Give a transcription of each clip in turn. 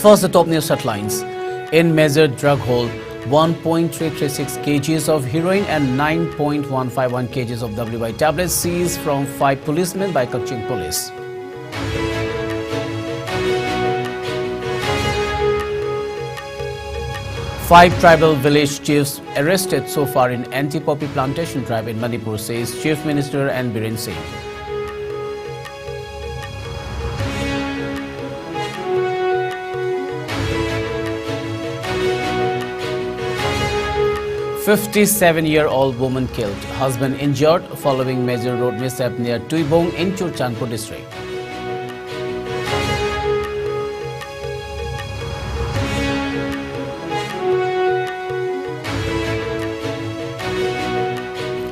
First, the top news headlines. In measured drug haul, 1.336 kgs of heroin and 9.151 kgs of WY tablets seized from 5 policemen by Kaching police. Five tribal village chiefs arrested so far in anti-poppy plantation drive in Manipur, says Chief Minister and Biren Singh. A 57-year-old woman killed, husband injured following major road mishap near Tuibong in Churchandpur district.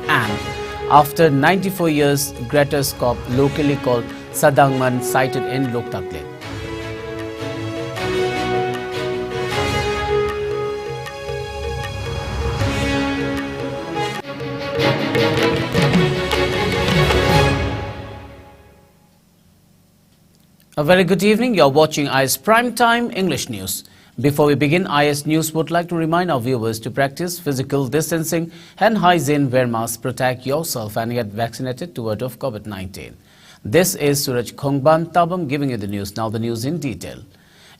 And after 94 years, greater Iscom, locally called Sadangman, sighted in Loktak Lake. A very good evening. You're watching IS Prime Time English News. Before we begin, IS News would like to remind our viewers to practice physical distancing, hand hygiene, wear masks, protect yourself and get vaccinated to ward off COVID-19. This is Suraj Khongban Tabam giving you the news. Now the news in detail.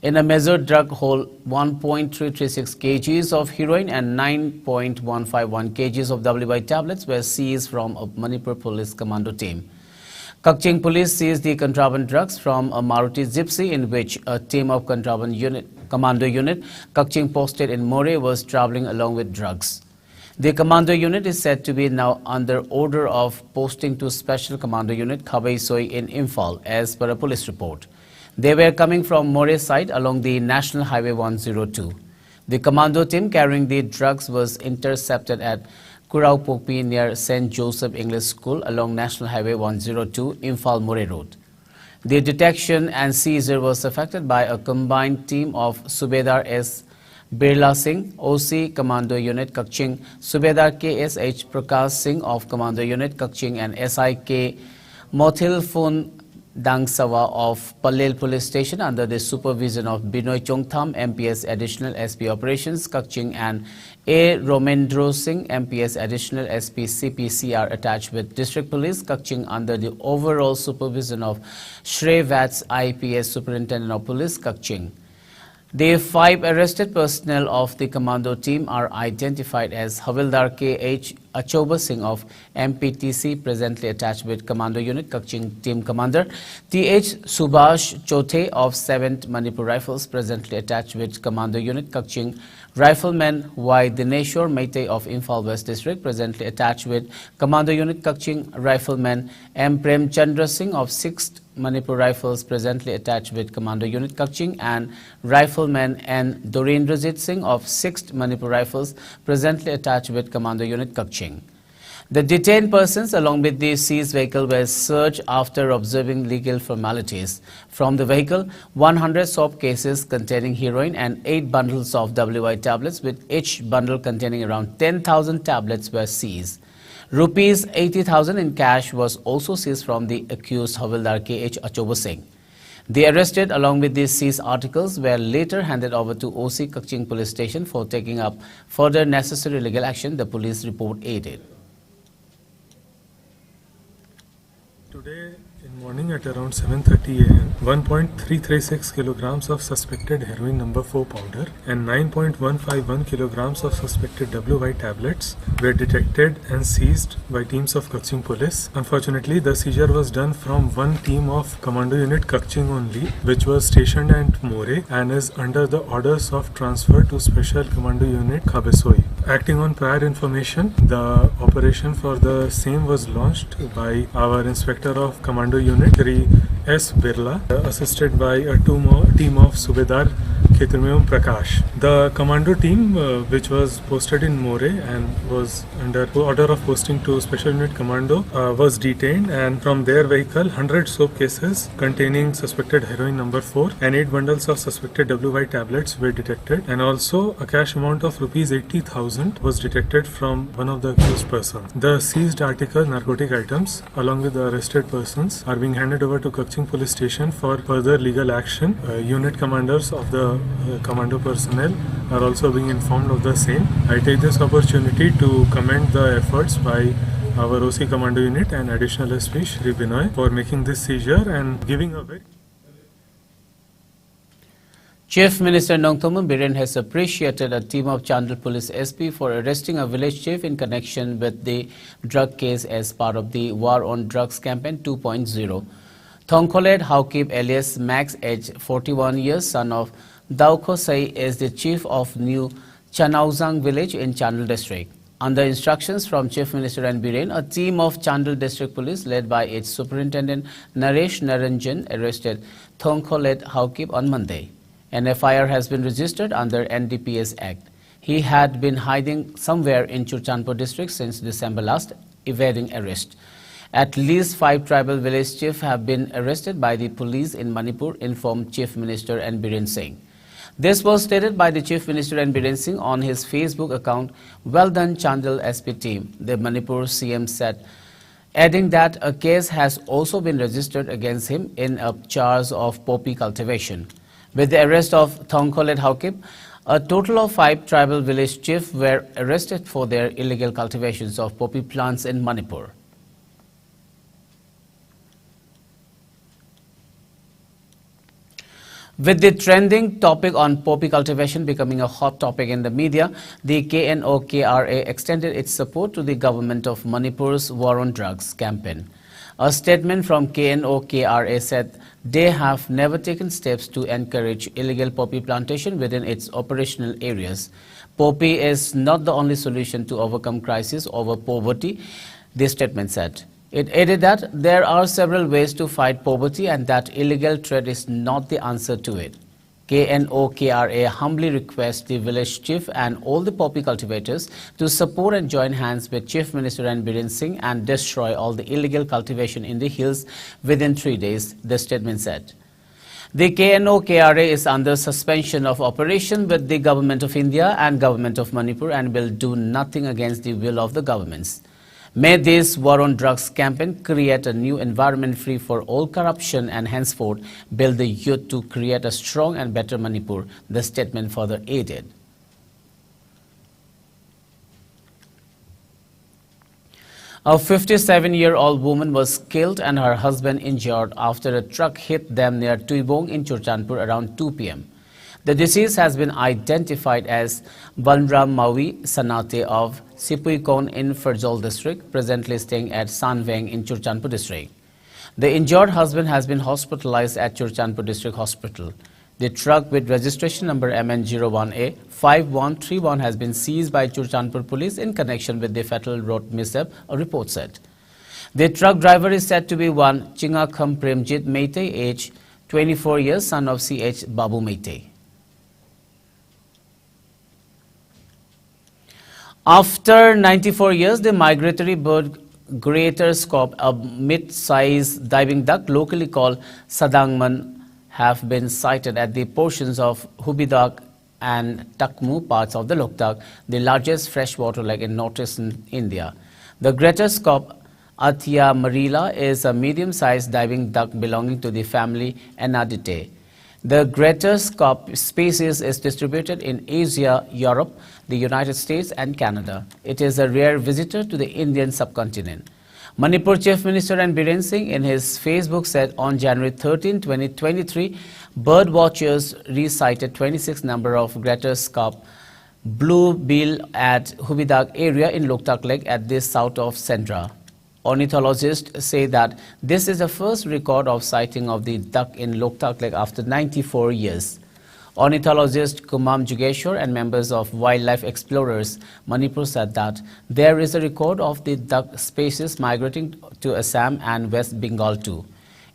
In a measured drug haul, 1.336 kgs of heroin and 9.151 kgs of WY tablets were seized from a Manipur police commando team. Kaching police seized the contraband drugs from a Maruti Gypsy in which a team of commando unit Kaching posted in More was travelling along with drugs. The commando unit is said to be now under order of posting to Special Commando Unit Khabai Soi in Imphal as per a police report. They were coming from More side along the National Highway 102. The commando team carrying the drugs was intercepted at Kurau near St. Joseph English School along National Highway 102, Imphal More Road. The detection and seizure was effected by a combined team of Subedar S. Birla Singh, OC Commando Unit Kaching, Subedar KSH Prakash Singh of Commando Unit Kaching and SIK Mothil Phun Dangsawa of Palel Police Station under the supervision of Binoy Chongtham, MPS Additional SP Operations Kaching and A. Romendro Singh, MPS Additional SP CPCR attached with District Police Kaching under the overall supervision of Shrey Vats IPS Superintendent of Police Kaching. The 5 arrested personnel of the commando team are identified as Havildar K.H. Achoba Singh of MPTC, presently attached with Commando Unit Kaching Team Commander, T.H. Subhash Chothe of 7th Manipur Rifles, presently attached with Commando Unit Kaching, Rifleman Y. Dineshwar Meitei of Imphal West District, presently attached with Commando Unit Kaching, Rifleman M. Prem Chandra Singh of 6th Manipur Rifles, presently attached with Commando Unit Kaching, and Rifleman N. Dorendrajit Singh of 6th Manipur Rifles, presently attached with Commando Unit Kaching. The detained persons along with the seized vehicle were searched after observing legal formalities. From the vehicle, 100 soap cases containing heroin and 8 bundles of WY tablets, with each bundle containing around 10,000 tablets were seized. Rupees 80,000 in cash was also seized from the accused Havildar K.H. Achoba Singh. The arrested along with these seized articles were later handed over to OC Kaching Police Station for taking up further necessary legal action, the police report aided. Today in morning at around 7:30 am, 1.336 kilograms of suspected heroin number 4 powder and 9.151 kilograms of suspected WY tablets were detected and seized by teams of Kaching police. Unfortunately, the seizure was done from one team of Commando Unit Kaching only, which was stationed at More and is under the orders of transfer to Special Commando Unit Khabesoi. Acting on prior information, the operation for the same was launched by our Inspector of Commando Unit, Shri S. Birla, assisted by a team of Subedar Khetrmeum Prakash. The commando team, which was posted in More and was under order of posting to Special Unit Commando, was detained, and from their vehicle 100 soap cases containing suspected heroin number 4 and 8 bundles of suspected WY tablets were detected, and also a cash amount of rupees 80,000 was detected from one of the accused persons. The seized article narcotic items along with the arrested persons are being handed over to Kakching Police Station for further legal action. Unit commanders of the commando personnel are also being informed of the same. I take this opportunity to commend the efforts by our OC Commando Unit and Additional SP Shri Binoy for making this seizure and giving a very... Chief Minister Nongthombam Biren has appreciated a team of Chandel Police SP for arresting a village chief in connection with the drug case as part of the War on Drugs Campaign 2.0. Thongkholet Haukip alias Max, age 41 years, son of Daukho Sai, is the chief of New Chanauzang village in Chandel district. Under instructions from Chief Minister N. Biren, a team of Chandel District Police led by its Superintendent Naresh Naranjan arrested Thongkholet Haukip on Monday. An FIR has been registered under NDPS Act. He had been hiding somewhere in Churchanpur district since December last, evading arrest. At least 5 tribal village chiefs have been arrested by the police in Manipur, informed Chief Minister N. Biren Singh. This was stated by the Chief Minister N. Biren Singh on his Facebook account, "Well done Chandel SP team," the Manipur CM said, adding that a case has also been registered against him in a charge of poppy cultivation. With the arrest of Thongkholet Haukip, a total of 5 tribal village chiefs were arrested for their illegal cultivations of poppy plants in Manipur. With the trending topic on poppy cultivation becoming a hot topic in the media, the KNO-KRA extended its support to the government of Manipur's War on Drugs campaign. A statement from KNO-KRA said they have never taken steps to encourage illegal poppy plantation within its operational areas. Poppy is not the only solution to overcome crisis over poverty, the statement said. It added that there are several ways to fight poverty and that illegal trade is not the answer to it. KNO-KRA humbly requests the village chief and all the poppy cultivators to support and join hands with Chief Minister N. Biren Singh and destroy all the illegal cultivation in the hills within 3 days, the statement said. The KNO-KRA is under suspension of operation with the Government of India and Government of Manipur and will do nothing against the will of the governments. May this War on Drugs campaign create a new environment free for all corruption and henceforth build the youth to create a strong and better Manipur, the statement further added. A 57-year-old woman was killed and her husband injured after a truck hit them near Tuibong in Churchanpur around 2 p.m. The deceased has been identified as Balram Maui Sanate of Sipuikon in Ferjol district, presently staying at Sanveng in Churchanpur district. The injured husband has been hospitalized at Churchanpur district hospital. The truck with registration number MN01A 5131 has been seized by Churchanpur police in connection with the fatal road mishap, a report said. The truck driver is said to be one Chingakham Premjit Meite, age 24 years, son of CH Babu Meite. After 94 years, the migratory bird greater scope, a mid-sized diving duck locally called Sadangman, have been sighted at the portions of Hubidak and Takmu parts of the Loktak, the largest freshwater lake in northeastern India. The greater scope Athia marila is a medium-sized diving duck belonging to the family Anadite. The greater scope species is distributed in Asia, Europe, the United States and Canada. It is a rare visitor to the Indian subcontinent. Manipur Chief Minister N. Biren Singh in his Facebook said on January 13, 2023, bird watchers recited 26 number of greater scope blue bill at Hubidak area in Loktak Lake at the south of Sendra. Ornithologists say that this is the first record of sighting of the duck in Loktak Lake after 94 years. Ornithologist Kumam Jugeshwar and members of Wildlife Explorers Manipur said that there is a record of the duck species migrating to Assam and West Bengal too.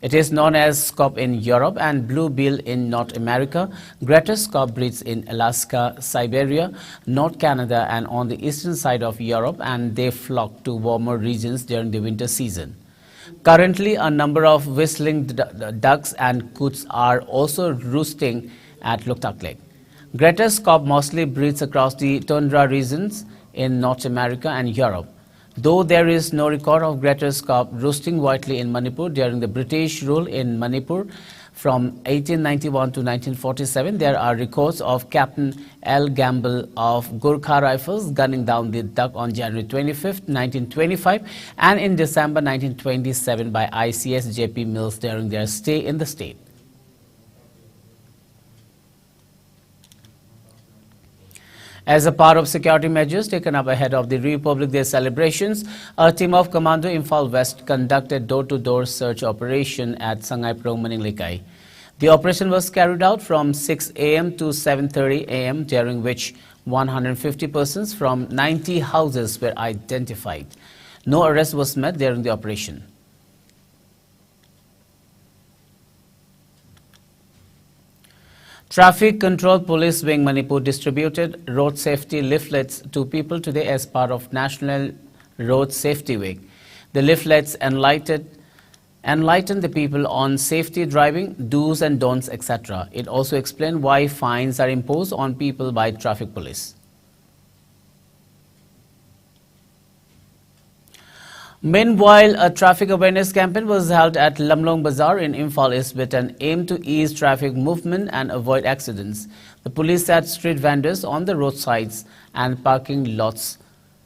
It is known as scaup in Europe and blue bill in North America. Greater scaup breeds in Alaska, Siberia, North Canada and on the eastern side of Europe, and they flock to warmer regions during the winter season. Currently, a number of whistling ducks and coots are also roosting at Loktak Lake. Greater scaup mostly breeds across the tundra regions in North America and Europe. Though there is no record of greater scaup roosting widely in Manipur during the British rule in Manipur from 1891 to 1947, there are records of Captain L. Gamble of Gurkha Rifles gunning down the duck on January 25, 1925 and in December 1927 by ICS J.P. Mills during their stay in the state. As a part of security measures taken up ahead of the Republic Day celebrations, a team of Commando Imphal West conducted door-to-door search operation at Sangai Prong Maninglekai. The operation was carried out from 6 a.m. to 7:30 a.m., during which 150 persons from 90 houses were identified. No arrest was made during the operation. Traffic Control Police Wing Manipur distributed road safety leaflets to people today as part of National Road Safety Week. The leaflets enlighten the people on safety driving, do's and don'ts, etc. It also explained why fines are imposed on people by traffic police. Meanwhile, a traffic awareness campaign was held at Lamlong Bazaar in Imphal East with an aim to ease traffic movement and avoid accidents. The police said street vendors on the roadsides and parking lots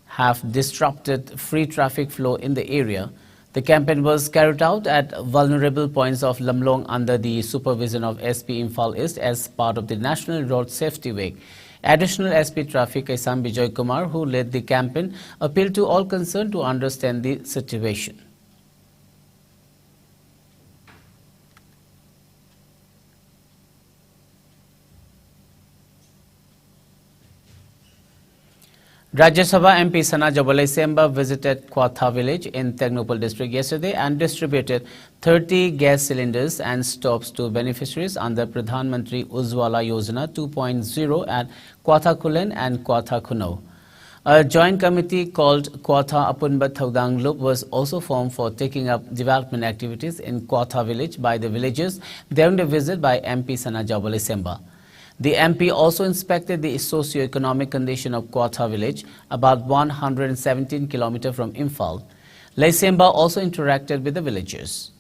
have disrupted free traffic flow in the area. The campaign was carried out at vulnerable points of Lamlong under the supervision of SP Imphal East as part of the National Road Safety Week. Additional SP Traffic Isam Bijoy Kumar, who led the campaign, appealed to all concerned to understand the situation. Rajya Sabha MP Sana Jabalaisemba visited Kwatha village in Technopal district yesterday and distributed 30 gas cylinders and stoves to beneficiaries under Pradhan Mantri Ujjwala Yojana 2.0 at Kwatha Kulen and Kwatha Kuno. A joint committee called Kwatha Apunbat Thaudang Loop was also formed for taking up development activities in Kwatha village by the villagers during the visit by MP Sana Jabalaisemba. The MP also inspected the socio-economic condition of Kwatha village, about 117 km from Imphal. Laisemba also interacted with the villagers.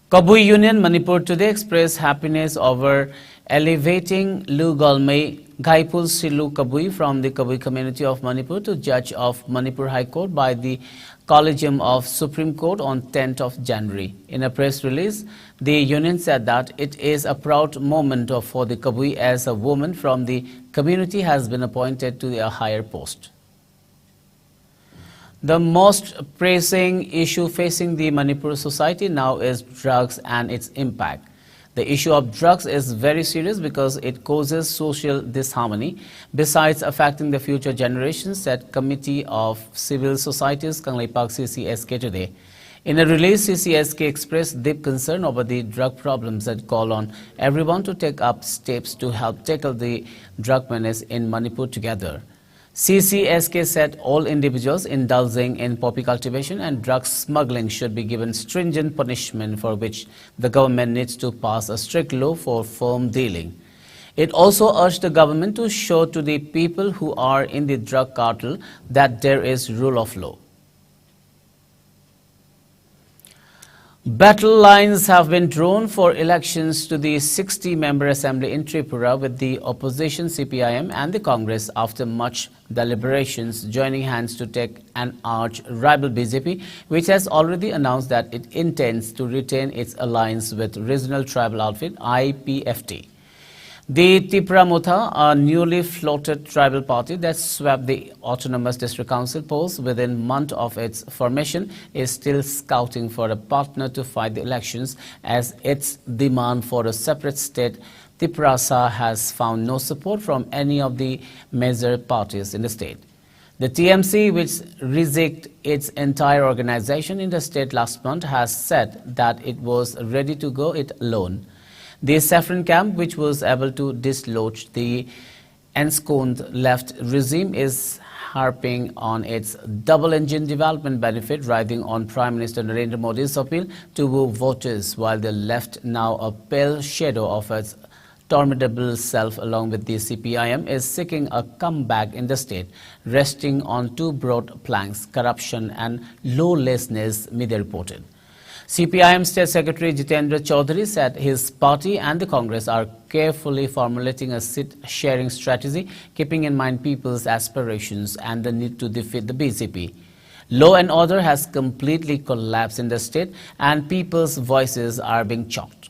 Kabui Union Manipur today expressed happiness over elevating Lu Golmei Gaipul Silu Kabui from the Kabui community of Manipur to Judge of Manipur High Court by the Collegium of Supreme Court on 10th of January. In a press release, the union said that it is a proud moment for the Kabui as a woman from the community has been appointed to a higher post. The most pressing issue facing the Manipur society now is drugs and its impact. The issue of drugs is very serious because it causes social disharmony. Besides affecting the future generations, said Committee of Civil Societies Kangleipak CCSK today. In a release, CCSK expressed deep concern over the drug problems and call on everyone to take up steps to help tackle the drug menace in Manipur together. CCSK said all individuals indulging in poppy cultivation and drug smuggling should be given stringent punishment, for which the government needs to pass a strict law for firm dealing. It also urged the government to show to the people who are in the drug cartel that there is rule of law. Battle lines have been drawn for elections to the 60-member assembly in Tripura, with the opposition CPIM and the Congress, after much deliberations, joining hands to take an arch-rival BJP, which has already announced that it intends to retain its alliance with regional tribal outfit IPFT. The Tipra Motha, a newly floated tribal party that swept the Autonomous District Council polls within a month of its formation, is still scouting for a partner to fight the elections, as its demand for a separate state, Tiprasa, has found no support from any of the major parties in the state. The TMC, which resigned its entire organization in the state last month, has said that it was ready to go it alone. The Saffron camp, which was able to dislodge the ensconced left regime, is harping on its double-engine development benefit, riding on Prime Minister Narendra Modi's appeal to woo voters, while the left, now a pale shadow of its formidable self along with the CPIM, is seeking a comeback in the state, resting on two broad planks, corruption and lawlessness, media reported. CPIM State Secretary Jitendra Chaudhary said his party and the Congress are carefully formulating a seat-sharing strategy, keeping in mind people's aspirations and the need to defeat the BJP. Law and order has completely collapsed in the state and people's voices are being chopped.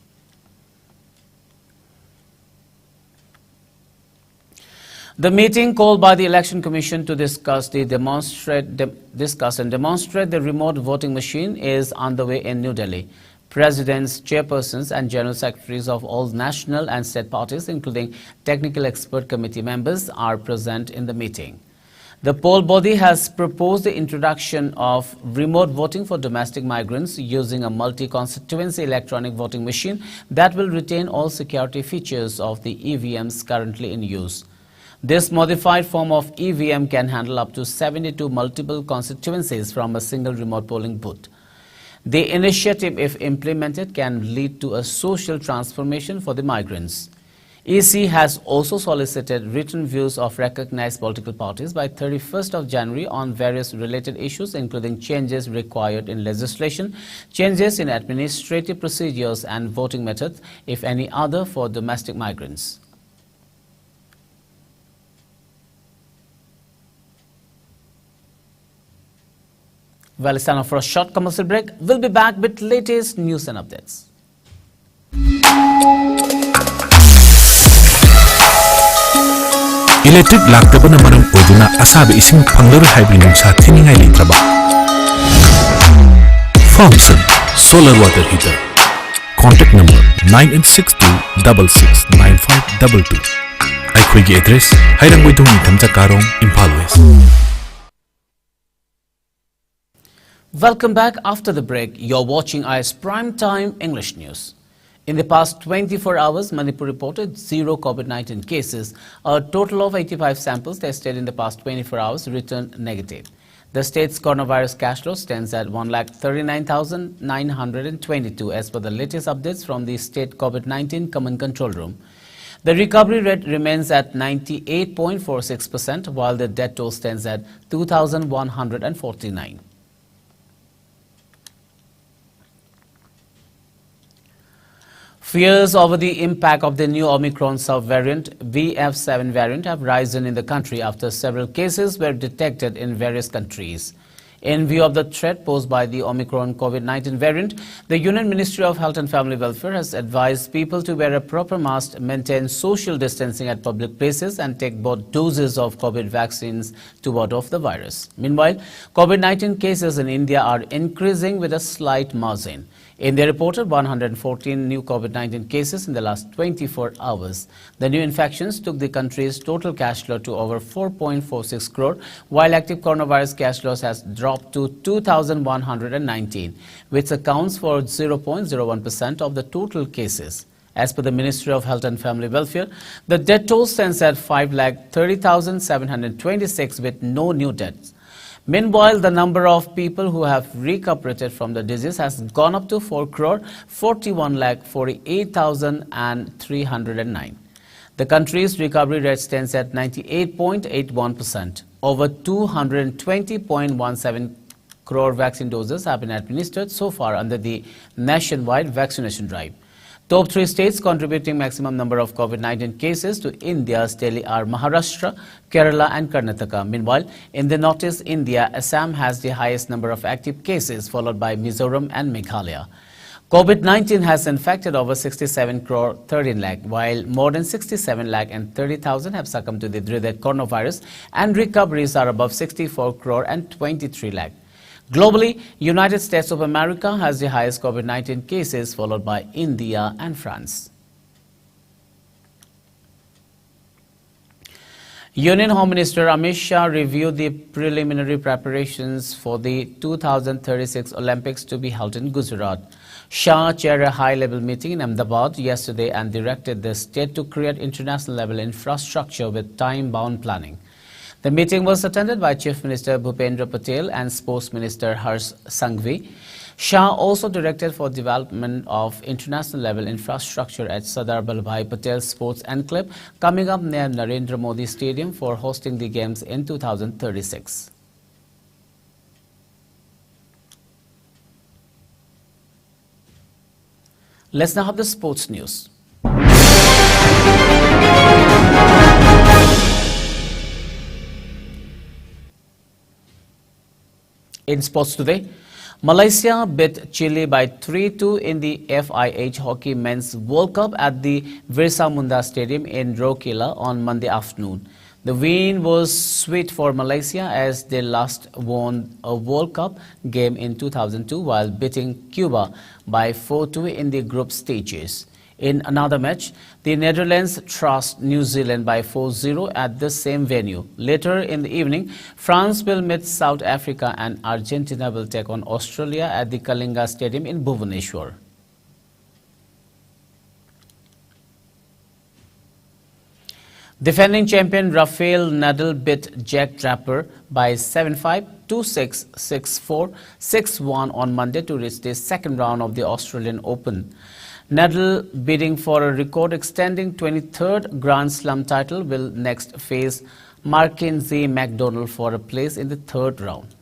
The meeting called by the Election Commission to discuss and demonstrate the remote voting machine is underway in New Delhi. Presidents, chairpersons and general secretaries of all national and state parties, including technical expert committee members, are present in the meeting. The poll body has proposed the introduction of remote voting for domestic migrants using a multi-constituency electronic voting machine that will retain all security features of the EVMs currently in use. This modified form of EVM can handle up to 72 multiple constituencies from a single remote polling booth. The initiative, if implemented, can lead to a social transformation for the migrants. EC has also solicited written views of recognized political parties by 31st of January on various related issues, including changes required in legislation, changes in administrative procedures and voting methods, if any other, for domestic migrants. Well, it's time for a short commercial break. We'll be back with latest news and updates. Electric laktabana maram oduna asabe ising panglaru hybrid nungsa thiningai leitraba. Thompson Solar Water Heater. Contact number 9862669522. Aikhoi address Hairangboidong Nithamta Karong, Imphal West. Welcome back after the break. You're watching IS Prime Time English News. In the past 24 hours, Manipur reported 0 COVID-19 cases. A total of 85 samples tested in the past 24 hours returned negative. The state's coronavirus cash load stands at 1,39,922 as per the latest updates from the state COVID-19 Command Control Room. The recovery rate remains at 98.46%, while the death toll stands at 2,149. Fears over the impact of the new Omicron subvariant BF7 variant have risen in the country after several cases were detected in various countries. In view of the threat posed by the Omicron COVID-19 variant, the Union Ministry of Health and Family Welfare has advised people to wear a proper mask, maintain social distancing at public places, and take both doses of COVID vaccines to ward off the virus. Meanwhile, COVID-19 cases in India are increasing with a slight margin. India reported 114 new COVID-19 cases in the last 24 hours. The new infections took the country's total cash load to over 4.46 crore, while active coronavirus cash loss has dropped to 2,119, which accounts for 0.01% of the total cases. As per the Ministry of Health and Family Welfare, the death toll stands at 5,30,726 with no new deaths. Meanwhile, the number of people who have recuperated from the disease has gone up to 4,41,48,309. The country's recovery rate stands at 98.81%. Over 220.17 crore vaccine doses have been administered so far under the nationwide vaccination drive. Top 3 states contributing maximum number of COVID-19 cases to India's tally are Maharashtra, Kerala and Karnataka. Meanwhile, in the Northeast India, Assam has the highest number of active cases, followed by Mizoram and Meghalaya. COVID-19 has infected over 67 crore 13 lakh, while more than 67 lakh and 30,000 have succumbed to the dreaded coronavirus, and recoveries are above 64 crore and 23 lakh. Globally, United States of America has the highest COVID-19 cases, followed by India and France. Union Home Minister Amit Shah reviewed the preliminary preparations for the 2036 Olympics to be held in Gujarat. Shah chaired a high-level meeting in Ahmedabad yesterday and directed the state to create international-level infrastructure with time-bound planning. The meeting was attended by Chief Minister Bhupendra Patel and Sports Minister Harsh Sanghvi. Shah also directed for development of international-level infrastructure at Sardar Vallabhbhai Patel Sports Enclave, coming up near Narendra Modi Stadium for hosting the Games in 2036. Let's now have the sports news. In sports today, Malaysia beat Chile by 3-2 in the FIH Hockey Men's World Cup at the Virsa Munda Stadium in Rourkela on Monday afternoon. The win was sweet for Malaysia as they last won a World Cup game in 2002 while beating Cuba by 4-2 in the group stages. In another match, the Netherlands thrashed New Zealand by 4-0 at the same venue. Later in the evening, France will meet South Africa and Argentina will take on Australia at the Kalinga Stadium in Bhubaneswar. Defending champion Rafael Nadal beat Jack Draper by 7-5, 2-6, 6-4, 6-1 on Monday to reach the second round of the Australian Open. Nadal, bidding for a record-extending 23rd Grand Slam title, will next face Mackenzie McDonald for a place in the third round.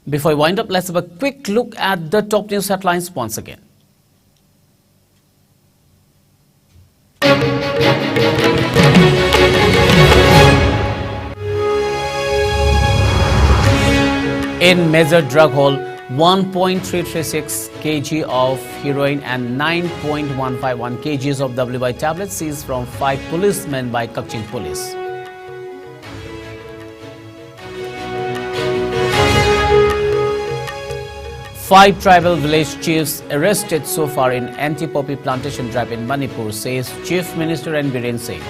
Before we wind up, let's have a quick look at the top news headlines once again. In major drug haul, 1.336 kg of heroin and 9.151 kgs of WY tablets seized from 5 policemen by Kachin police. Five tribal village chiefs arrested so far in anti-poppy plantation drive in Manipur, says Chief Minister N. Biren Singh.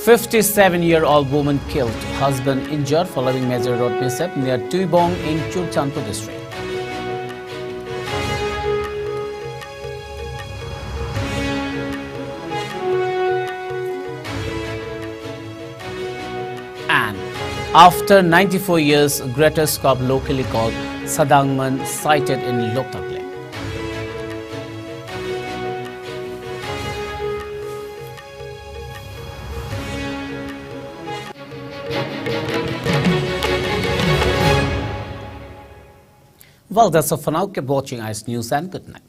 A 57-year-old woman killed, husband injured following major road mishap near Tuibong in Churchandpur district. And after 94 years, greater scarp locally called Sadangman sighted in Loktak Lake. Well, that's all for now. Keep watching ICE News and good night.